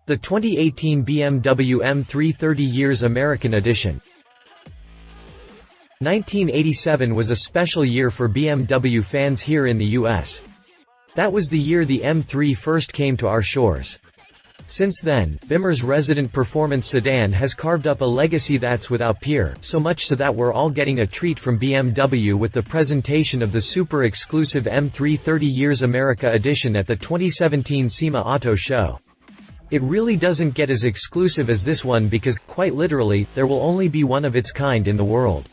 The 2018 BMW M3 30 Years American Edition. 1987 was a special year for BMW fans here in the US. That was the year the M3 first came to our shores. Since then, Bimmer's resident performance sedan has carved up a legacy that's without peer, so much so that we're all getting a treat from BMW with the presentation of the super exclusive M3 30 Years America Edition at the 2017 SEMA Auto Show. It really doesn't get as exclusive as this one because, quite literally, there will only be one of its kind in the world.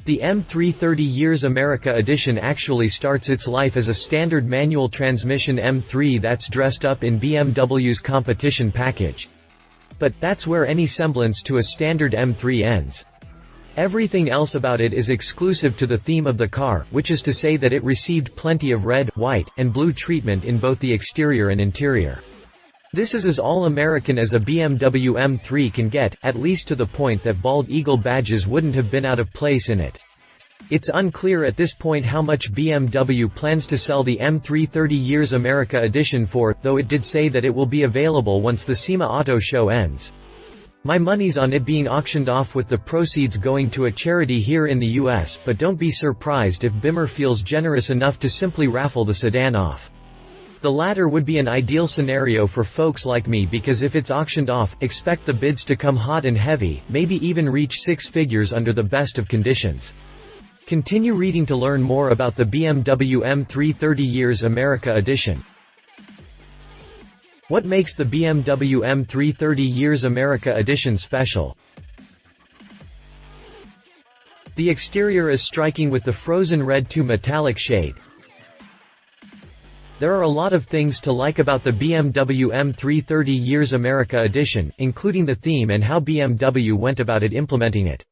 The M3 30 Years America Edition actually starts its life as a standard manual transmission M3 that's dressed up in BMW's competition package. But that's where any semblance to a standard M3 ends. Everything else about it is exclusive to the theme of the car, which is to say that it received plenty of red, white, and blue treatment in both the exterior and interior. This is as all-American as a BMW M3 can get, at least to the point that bald eagle badges wouldn't have been out of place in it. It's unclear at this point how much BMW plans to sell the M3 30 Years America Edition for, though it did say that it will be available once the SEMA Auto Show ends. My money's on it being auctioned off with the proceeds going to a charity here in the US, but don't be surprised if Bimmer feels generous enough to simply raffle the sedan off. The latter would be an ideal scenario for folks like me because if it's auctioned off, expect the bids to come hot and heavy, maybe even reach six figures under the best of conditions. Continue reading to learn more about the BMW M3 30 Years America Edition. What makes the BMW M3 30 Years America Edition special? The exterior is striking with the frozen red to metallic shade. There are a lot of things to like about the BMW M3 30 Years America Edition, including the theme and how BMW went about it implementing it.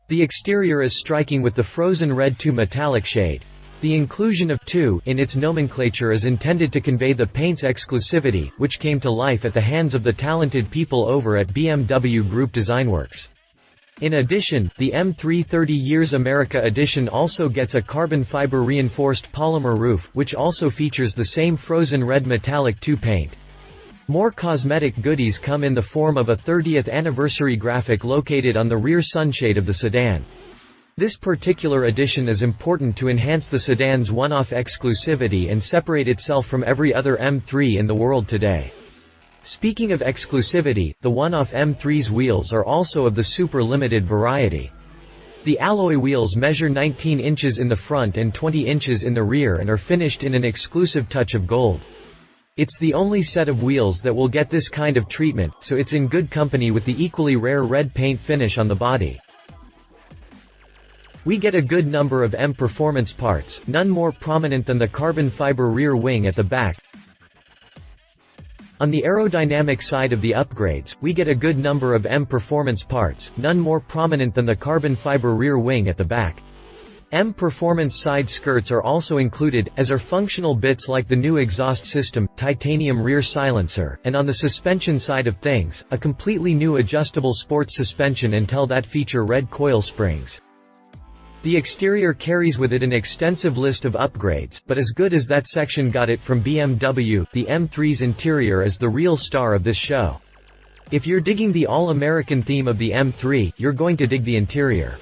The exterior is striking with the frozen red to metallic shade. The inclusion of 2 in its nomenclature is intended to convey the paint's exclusivity, which came to life at the hands of the talented people over at BMW Group Designworks. In addition, the M3 30 Years America Edition also gets a carbon fiber reinforced polymer roof, which also features the same frozen red metallic 2 paint. More cosmetic goodies come in the form of a 30th anniversary graphic located on the rear sunshade of the sedan. This particular edition is important to enhance the sedan's one-off exclusivity and separate itself from every other M3 in the world today. Speaking of exclusivity, the one-off M3's wheels are also of the super limited variety. The alloy wheels measure 19 inches in the front and 20 inches in the rear and are finished in an exclusive touch of gold. It's the only set of wheels that will get this kind of treatment, so it's in good company with the equally rare red paint finish on the body. We get a good number of M performance parts, none more prominent than the carbon fiber rear wing at the back. On the aerodynamic side of the upgrades, we get a good number of M performance parts, none more prominent than the carbon fiber rear wing at the back. M performance side skirts are also included, as are functional bits like the new exhaust system, titanium rear silencer, and on the suspension side of things, a completely new adjustable sports suspension until that feature red coil springs. The exterior carries with it an extensive list of upgrades, but as good as that section got it from BMW, the M3's interior is the real star of this show. If you're digging the all-American theme of the M3, you're going to dig the interior.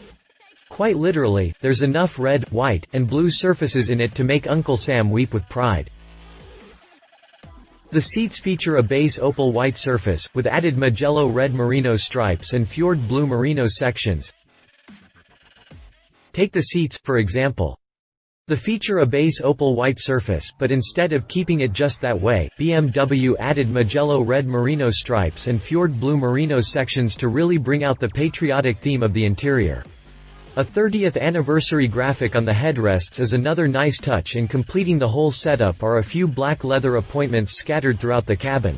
Quite literally, there's enough red, white, and blue surfaces in it to make Uncle Sam weep with pride. The seats feature a base opal white surface, with added Magello red merino stripes and fjord blue merino sections. Take the seats, for example. They feature a base opal white surface, but instead of keeping it just that way, BMW added Magello red merino stripes and fjord blue merino sections to really bring out the patriotic theme of the interior. A 30th anniversary graphic on the headrests is another nice touch, and completing the whole setup are a few black leather appointments scattered throughout the cabin.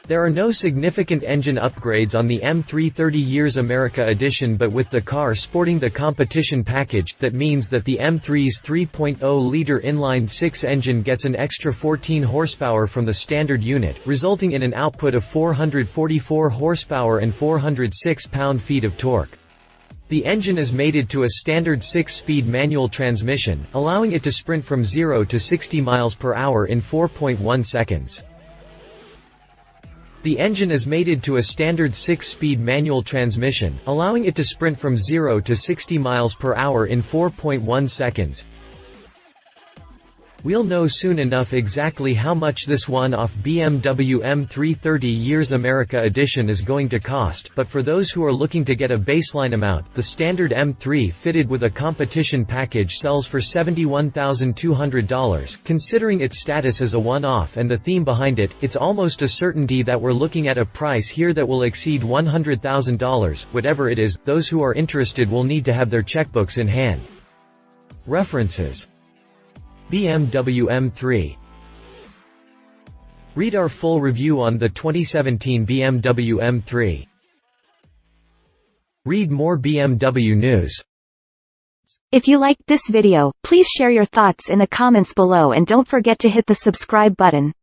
There are no significant engine upgrades on the M3 30 Years America Edition, but with the car sporting the competition package, that means that the M3's 3.0-liter inline-6 engine gets an extra 14 horsepower from the standard unit, resulting in an output of 444 horsepower and 406 pound-feet of torque. The engine is mated to a standard 6-speed manual transmission, allowing it to sprint from 0 to 60 miles per hour in 4.1 seconds. The engine is mated to a standard 6-speed manual transmission, allowing it to sprint from 0 to 60 miles per hour in 4.1 seconds. We'll know soon enough exactly how much this one-off BMW M3 30 Years America edition is going to cost, but for those who are looking to get a baseline amount, the standard M3 fitted with a competition package sells for $71,200. Considering its status as a one-off and the theme behind it, it's almost a certainty that we're looking at a price here that will exceed $100,000. Whatever it is, those who are interested will need to have their checkbooks in hand. References: BMW M3. Read our full review on the 2017 BMW M3. Read more BMW news. If you liked this video, please share your thoughts in the comments below and don't forget to hit the subscribe button.